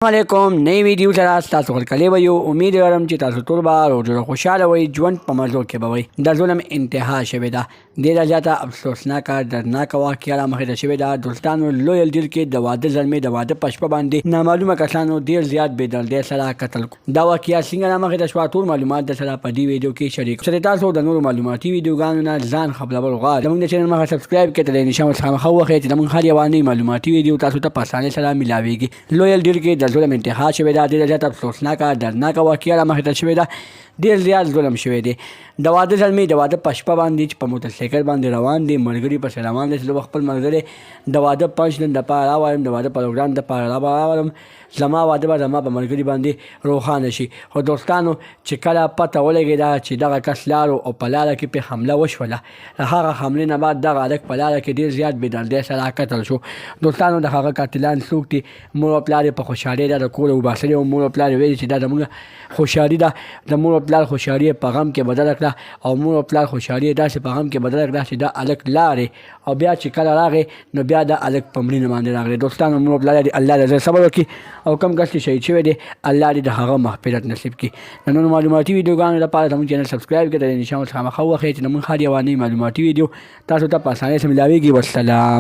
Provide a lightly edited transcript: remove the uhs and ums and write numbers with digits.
علیکم نئی ویډیو سره تاسو ورکلی به یو امید لرم چې تاسو ټول به روزونه خوشحاله وئ ژوند په مزو کې به وئ د ظلم انتها شوې ده ډېره زیاته افسوسناکه دردناکه واقعه رامخې ته شوې ده دوستانو لویل ډیل کې د واده زلمې د واده په شپه باندې نامعلومه کسانو ډېر زیات بېدردۍ سره قتل دا واقعه څنګه رامخې ته شوه ټول معلومات درسره په دې ویډیو کې شریک سره تاسو د نورو معلوماتي ویډیوګانو نه ځان خبرول غواړئ زموږ د چینل مخه سبسکرایب کړئ ترې نشان ورڅخه مخه ووهئ چې زموږ هر یوه نوې معلوماتي ویډیو تاسو ته په اسانۍ سره میلاویږي لویل ډیل کې د ظلم انتها شوې ده ډېره زیاته افسوسناکه دردناکه واقعه رامخې ته شوې ده ډېر زیات ظلم شوی دی د واده زلمې د واده په شپه باندې چې په موټرسایکل باندې روان دي ملګري پسې روان دی چې زه خپل ملګری د واده فنکشن دپاره راولم د واده پروګرام دپاره راولم زما واده به زما په ملګري باندې روښانه شي خو دوستانو چې کله پته ولګېده چې دغه کس لاړو او په لاره کې پرې حمله وشوله له هغه حملې نه بعد دغه هلک په لاره کې ډېر زیات بېدردۍ سره قتل شو دوستانو د هغه قاتلان څوک دي مور او پلار یې په خوشحالۍ دا د کوره وباسلي او مور او پلار یې ویلي چې دا زموږ خوشحالي ده د مور او پلار خوشحالي په غم کې بدله کړه او مور او پلار خوشحالي داسې په غم کې بدله کړه چې دا هلک لاړې او بیا چې کله راغی نو بیا دا هلک په مړینه باندې راغلی دوستانو مور او پلار دې الله د زړه صبر وکړي او کم کس چې شهید شوی دی الله دې د هغه مغفرت نصیب کړي د نورو معلوماتي ویډیوګانو لپاره زموږ چینل سبسکرایب کړئ د نشان ورڅخه مخه ووهئ چې زموږ هر یوه نوې معلوماتي ویډیو تاسو ته په اسانۍ سره میلاویږي والسلام